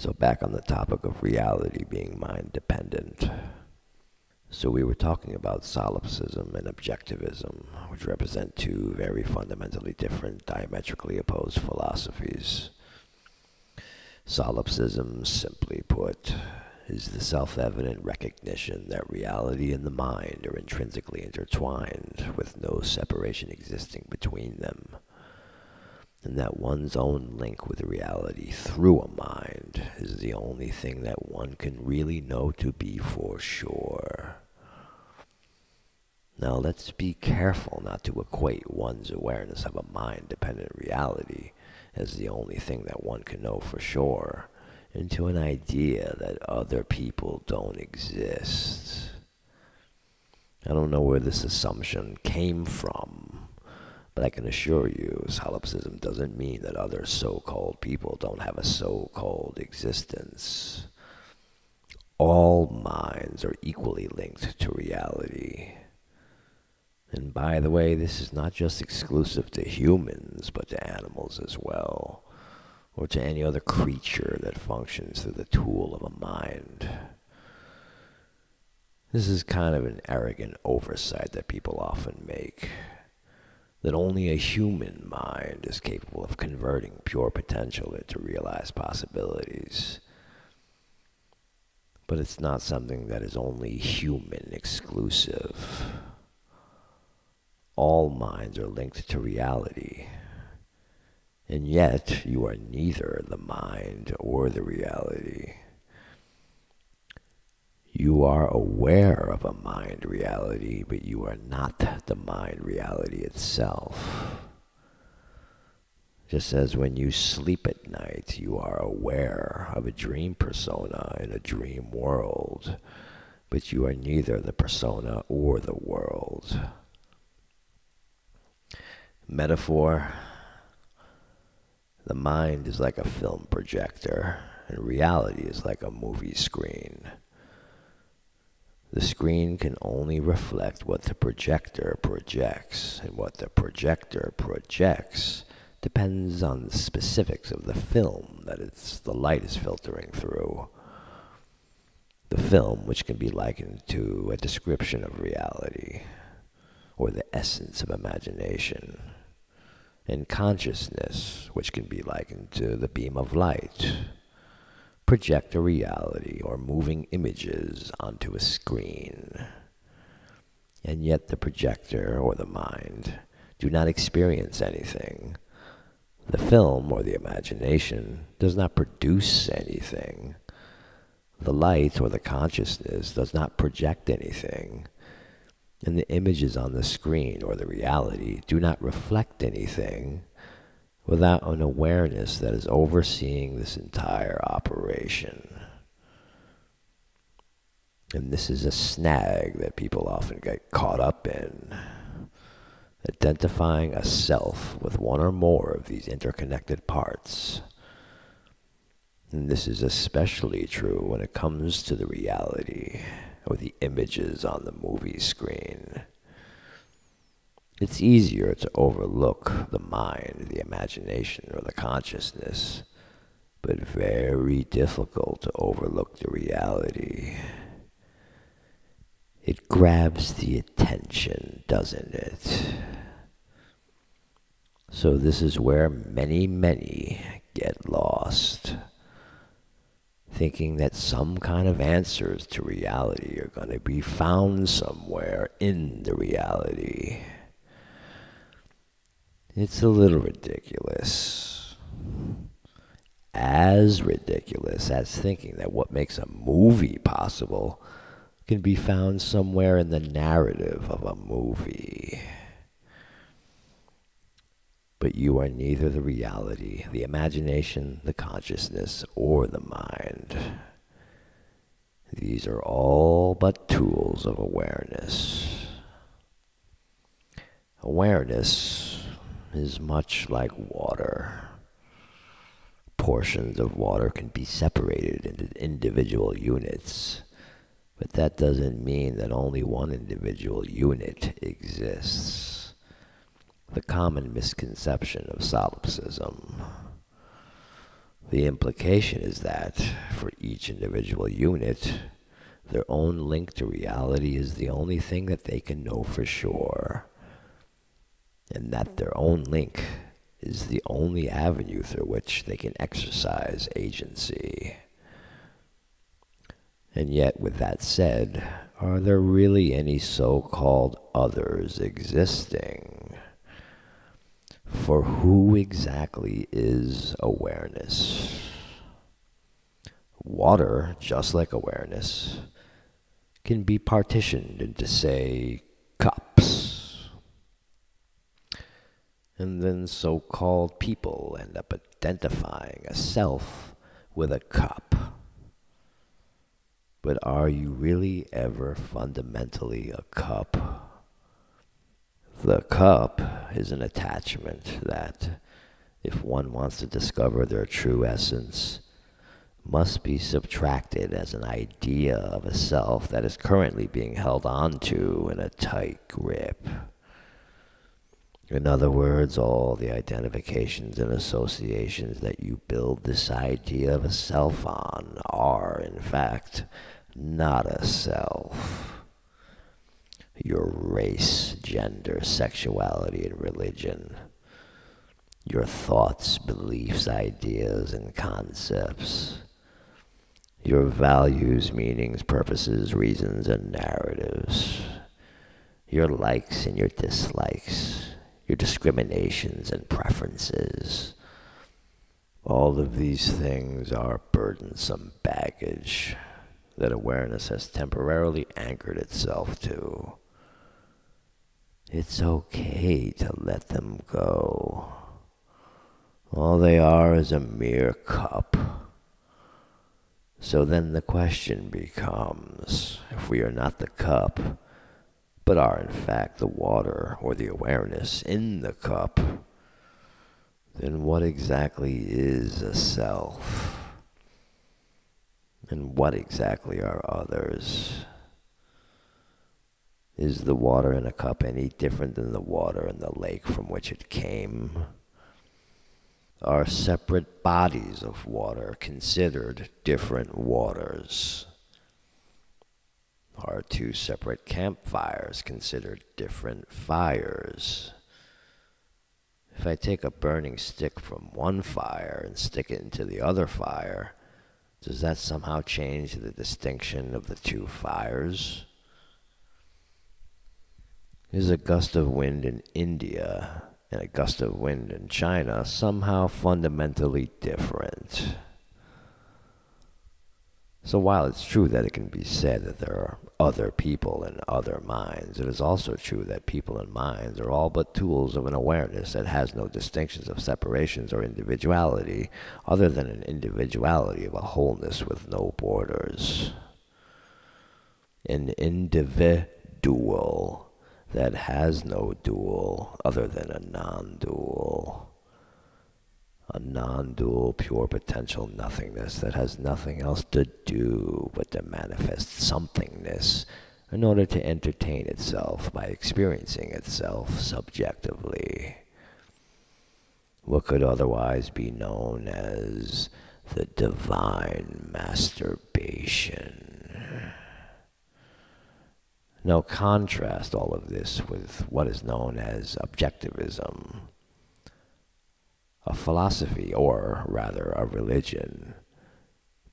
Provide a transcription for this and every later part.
So back on the topic of reality being mind-dependent. So we were talking about solipsism and objectivism, which represent two very fundamentally different, diametrically opposed philosophies. Solipsism, simply put, is the self-evident recognition that reality and the mind are intrinsically intertwined, with no separation existing between them, and that one's own link with reality through a mind is the only thing that one can really know to be for sure. Now let's be careful not to equate one's awareness of a mind-dependent reality as the only thing that one can know for sure into an idea that other people don't exist. I don't know where this assumption came from, but I can assure you, solipsism doesn't mean that other so-called people don't have a so-called existence. All minds are equally linked to reality. And by the way, this is not just exclusive to humans, but to animals as well, or to any other creature that functions through the tool of a mind. This is kind of an arrogant oversight that people often make, that only a human mind is capable of converting pure potential into realized possibilities. But it's not something that is only human exclusive. All minds are linked to reality, and yet you are neither the mind or the reality. You are aware of a mind reality, but you are not the mind reality itself. Just as when you sleep at night, you are aware of a dream persona in a dream world, but you are neither the persona or the world. Metaphor: the mind is like a film projector, and reality is like a movie screen. The screen can only reflect what the projector projects, and what the projector projects depends on the specifics of the film that the light is filtering through. The film, which can be likened to a description of reality, or the essence of imagination, and consciousness, which can be likened to the beam of light, project a reality or moving images onto a screen. And yet the projector or the mind do not experience anything. The film or the imagination does not produce anything. The light or the consciousness does not project anything. And the images on the screen or the reality do not reflect anything without an awareness that is overseeing this entire operation. And this is a snag that people often get caught up in, identifying a self with one or more of these interconnected parts. And this is especially true when it comes to the reality or the images on the movie screen. It's easier to overlook the mind, the imagination, or the consciousness, but very difficult to overlook the reality. It grabs the attention, doesn't it? So this is where many get lost, thinking that some kind of answers to reality are going to be found somewhere in the reality. It's a little ridiculous. As ridiculous as thinking that what makes a movie possible can be found somewhere in the narrative of a movie. But you are neither the reality, the imagination, the consciousness, or the mind. These are all but tools of awareness. Awareness is much like water. Portions of water can be separated into individual units, but that doesn't mean that only one individual unit exists. The common misconception of solipsism. The implication is that for each individual unit, their own link to reality is the only thing that they can know for sure, and that their own link is the only avenue through which they can exercise agency. And yet, with that said, are there really any so-called others existing? For who exactly is awareness? Water, just like awareness, can be partitioned into, say, cups. And then so-called people end up identifying a self with a cup. But are you really ever fundamentally a cup? The cup is an attachment that, if one wants to discover their true essence, must be subtracted as an idea of a self that is currently being held onto in a tight grip. In other words, all the identifications and associations that you build this idea of a self on are, in fact, not a self. Your race, gender, sexuality, and religion. Your thoughts, beliefs, ideas, and concepts. Your values, meanings, purposes, reasons, and narratives. Your likes and your dislikes. Your discriminations and preferences. All of these things are burdensome baggage that awareness has temporarily anchored itself to. It's okay to let them go. All they are is a mere cup. So then the question becomes, if we are not the cup, but are in fact the water or the awareness in the cup, then what exactly is a self? And what exactly are others? Is the water in a cup any different than the water in the lake from which it came? Are separate bodies of water considered different waters? Are two separate campfires considered different fires? If I take a burning stick from one fire and stick it into the other fire, does that somehow change the distinction of the two fires? Is a gust of wind in India and a gust of wind in China somehow fundamentally different? So while it's true that it can be said that there are other people and other minds, it is also true that people and minds are all but tools of an awareness that has no distinctions of separations or individuality, other than an individuality of a wholeness with no borders. An individual that has no dual other than a non-dual. A non-dual, pure potential nothingness that has nothing else to do but to manifest somethingness in order to entertain itself by experiencing itself subjectively. What could otherwise be known as the divine masturbation. Now contrast all of this with what is known as objectivism, a philosophy, or rather a religion,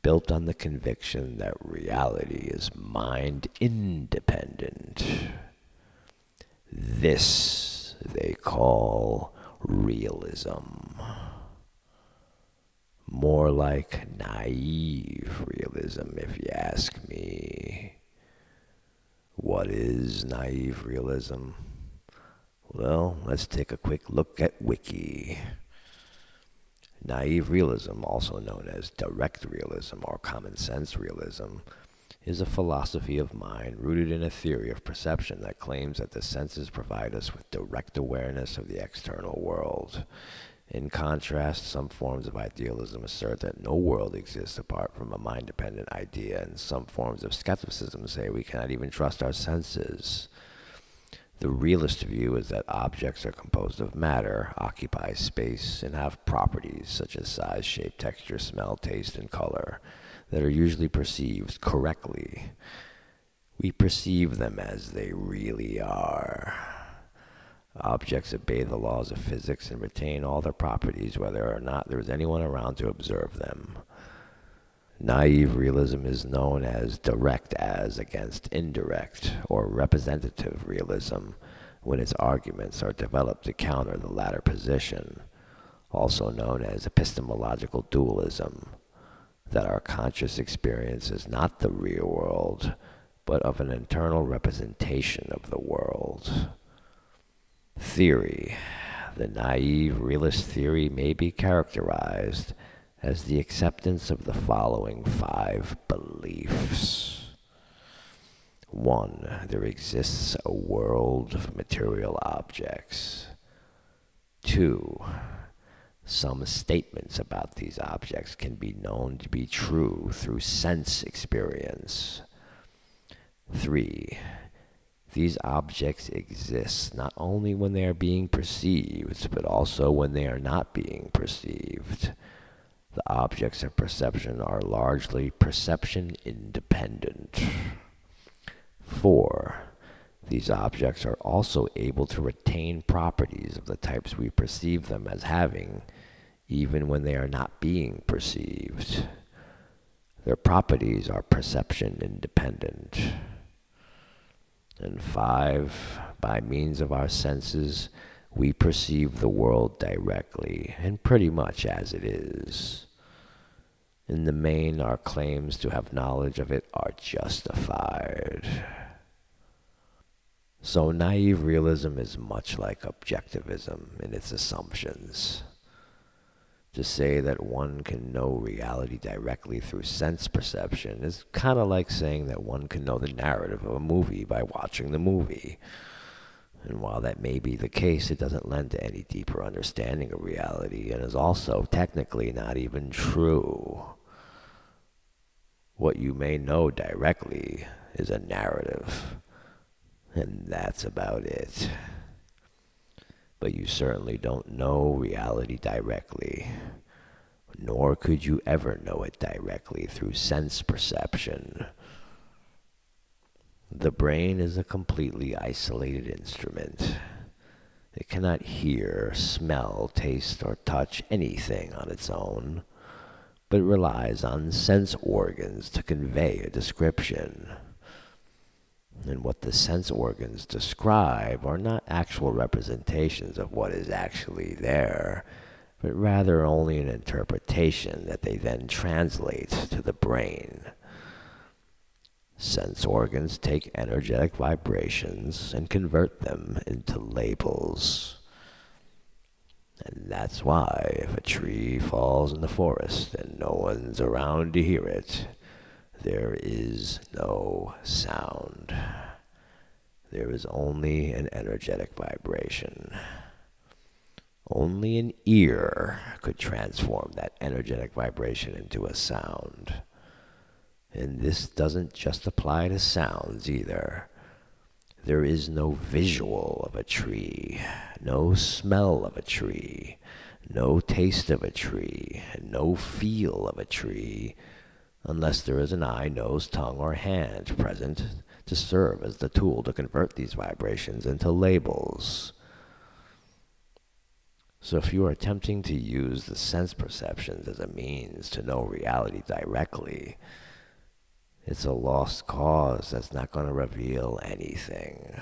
built on the conviction that reality is mind independent. This they call realism. More like naive realism, if you ask me. What is naive realism? Well, let's take a quick look at Wiki. Naive realism, also known as direct realism or common sense realism, is a philosophy of mind rooted in a theory of perception that claims that the senses provide us with direct awareness of the external world. In contrast, some forms of idealism assert that no world exists apart from a mind-dependent idea, and some forms of skepticism say we cannot even trust our senses. The realist view is that objects are composed of matter, occupy space, and have properties such as size, shape, texture, smell, taste, and color that are usually perceived correctly. We perceive them as they really are. Objects obey the laws of physics and retain all their properties whether or not there is anyone around to observe them. Naive realism is known as direct as against indirect, or representative realism, when its arguments are developed to counter the latter position, also known as epistemological dualism, that our conscious experience is not the real world, but of an internal representation of the world. Theory. The naive realist theory may be characterized as the acceptance of the following 5 beliefs. 1. There exists a world of material objects. 2. Some statements about these objects can be known to be true through sense experience. 3. These objects exist not only when they are being perceived, but also when they are not being perceived. The objects of perception are largely perception independent. 4. These objects are also able to retain properties of the types we perceive them as having, even when they are not being perceived. Their properties are perception independent. And 5, by means of our senses, we perceive the world directly and pretty much as it is. In the main, our claims to have knowledge of it are justified. So naive realism is much like objectivism in its assumptions. To say that one can know reality directly through sense perception is kind of like saying that one can know the narrative of a movie by watching the movie. And while that may be the case, it doesn't lend to any deeper understanding of reality and is also technically not even true. What you may know directly is a narrative, and that's about it. But you certainly don't know reality directly, nor could you ever know it directly through sense perception. The brain is a completely isolated instrument. It cannot hear, smell, taste, or touch anything on its own, but relies on sense organs to convey a description. And what the sense organs describe are not actual representations of what is actually there, but rather only an interpretation that they then translate to the brain. Sense organs take energetic vibrations and convert them into labels. And that's why if a tree falls in the forest and no one's around to hear it, there is no sound. There is only an energetic vibration. Only an ear could transform that energetic vibration into a sound. And this doesn't just apply to sounds either. There is no visual of a tree, no smell of a tree, no taste of a tree, and no feel of a tree, unless there is an eye, nose, tongue, or hand present to serve as the tool to convert these vibrations into labels. So if you are attempting to use the sense perceptions as a means to know reality directly, it's a lost cause that's not going to reveal anything.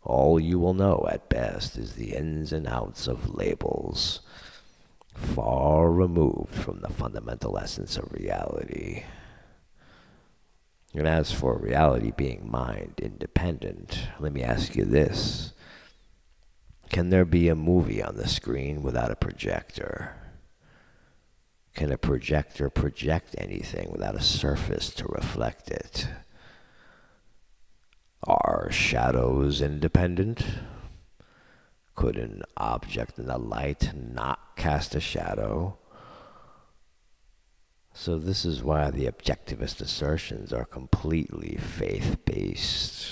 All you will know at best is the ins and outs of labels, far removed from the fundamental essence of reality. And as for reality being mind independent, let me ask you this. Can there be a movie on the screen without a projector? Can a projector project anything without a surface to reflect it? Are shadows independent? Could an object in the light not cast a shadow? So this is why the objectivist assertions are completely faith-based.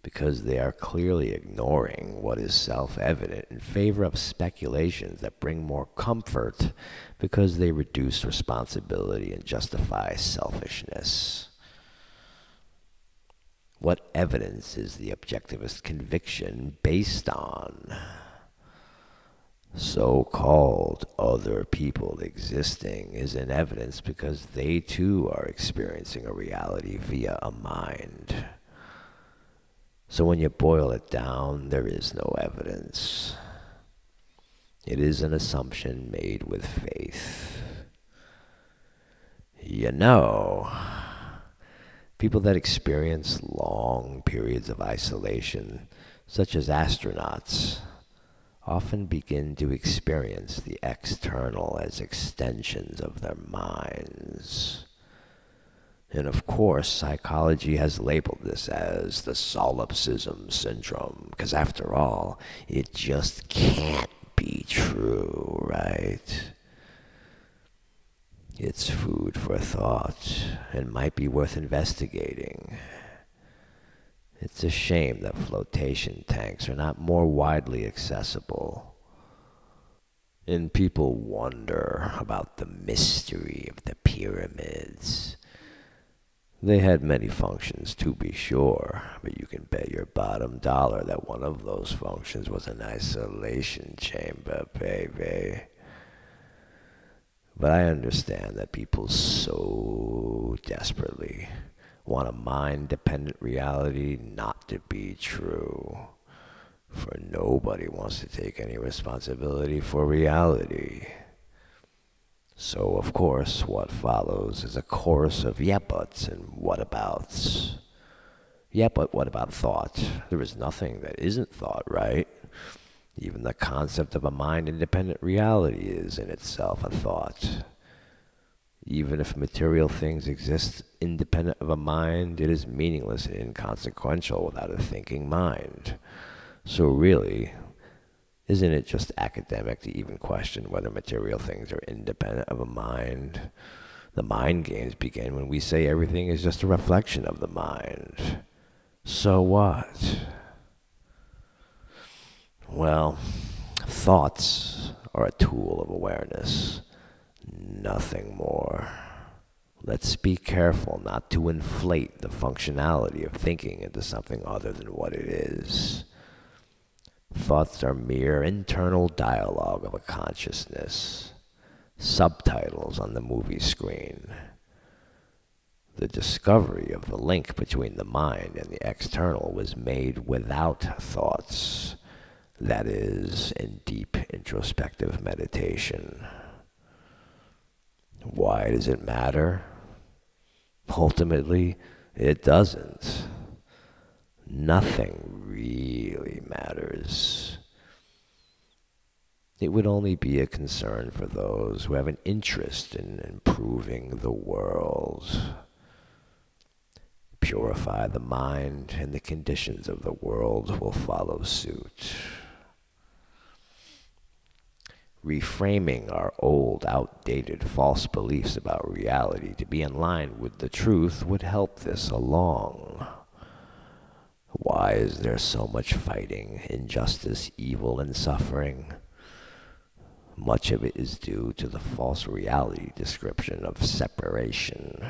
because they are clearly ignoring what is self-evident in favor of speculations that bring more comfort because they reduce responsibility and justify selfishness. What evidence is the objectivist conviction based on? So-called other people existing is an evidence because they too are experiencing a reality via a mind. So when you boil it down, there is no evidence. It is an assumption made with faith. You know, people that experience long periods of isolation, such as astronauts, often begin to experience the external as extensions of their minds. And of course, psychology has labeled this as the solipsism syndrome, because after all, it just can't be true, right? It's food for thought and might be worth investigating. It's a shame that flotation tanks are not more widely accessible. And people wonder about the mystery of the pyramids. They had many functions, to be sure, but you can bet your bottom dollar that one of those functions was an isolation chamber, baby. But I understand that people so desperately want a mind-dependent reality not to be true. For nobody wants to take any responsibility for reality. So, of course, what follows is a chorus of yeah buts and what abouts. Yeah, but what about thought? There is nothing that isn't thought, right? Even the concept of a mind-independent reality is in itself a thought. Even if material things exist independent of a mind, it is meaningless and inconsequential without a thinking mind. So really, isn't it just academic to even question whether material things are independent of a mind? The mind games begin when we say everything is just a reflection of the mind. So what? Well, thoughts are a tool of awareness, nothing more. Let's be careful not to inflate the functionality of thinking into something other than what it is. Thoughts are mere internal dialogue of a consciousness, subtitles on the movie screen. The discovery of the link between the mind and the external was made without thoughts, that is, in deep introspective meditation. Why does it matter? Ultimately, it doesn't. Nothing really matters. It would only be a concern for those who have an interest in improving the world. Purify the mind, and the conditions of the world will follow suit. Reframing our old, outdated, false beliefs about reality to be in line with the truth would help this along. Why is there so much fighting, injustice, evil, and suffering? Much of it is due to the false reality description of separation.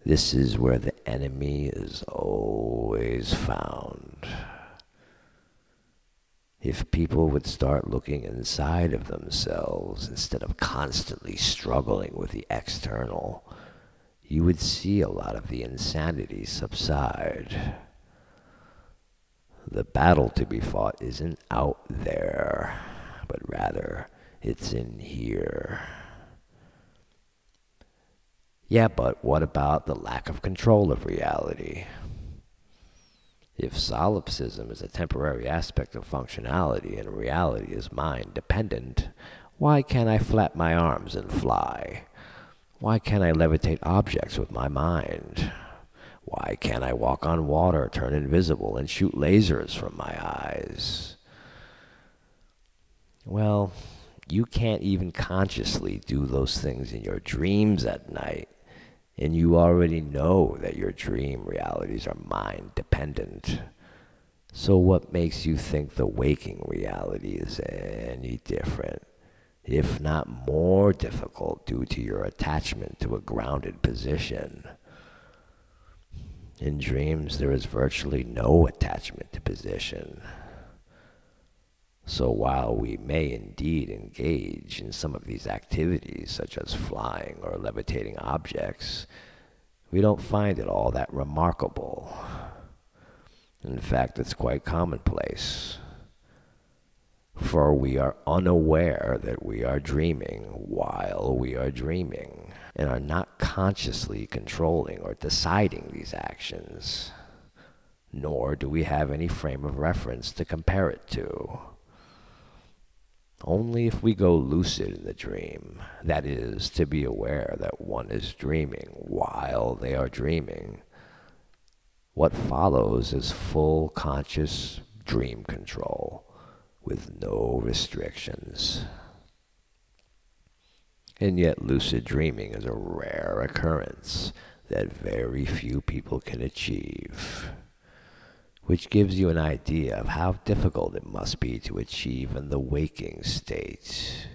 This is where the enemy is always found. If people would start looking inside of themselves instead of constantly struggling with the external, you would see a lot of the insanity subside. The battle to be fought isn't out there, but rather it's in here. Yeah, but what about the lack of control of reality? If solipsism is a temporary aspect of functionality and reality is mind-dependent, why can't I flap my arms and fly? Why can't I levitate objects with my mind? Why can't I walk on water, turn invisible, and shoot lasers from my eyes? Well, you can't even consciously do those things in your dreams at night. And you already know that your dream realities are mind dependent. So what makes you think the waking reality is any different, if not more difficult, due to your attachment to a grounded position? In dreams, there is virtually no attachment to position. So while we may indeed engage in some of these activities, such as flying or levitating objects, we don't find it all that remarkable. In fact, it's quite commonplace. For we are unaware that we are dreaming while we are dreaming, and are not consciously controlling or deciding these actions, nor do we have any frame of reference to compare it to. Only if we go lucid in the dream, that is, to be aware that one is dreaming while they are dreaming, what follows is full conscious dream control with no restrictions. And yet lucid dreaming is a rare occurrence that very few people can achieve, which gives you an idea of how difficult it must be to achieve in the waking state.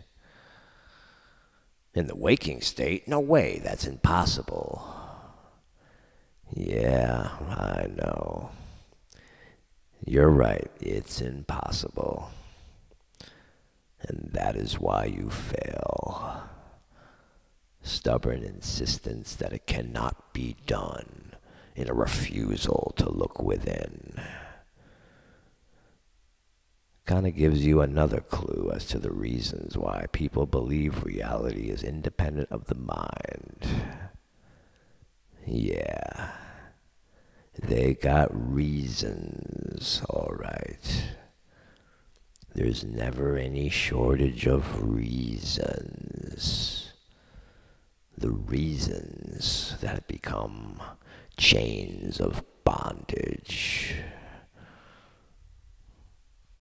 In the waking state? No way, that's impossible. Yeah, I know. You're right, it's impossible. And that is why you fail. Stubborn insistence that it cannot be done, in a refusal to look within. Kind of gives you another clue as to the reasons why people believe reality is independent of the mind. Yeah, they got reasons, all right. There's never any shortage of reasons. The reasons that become chains of bondage.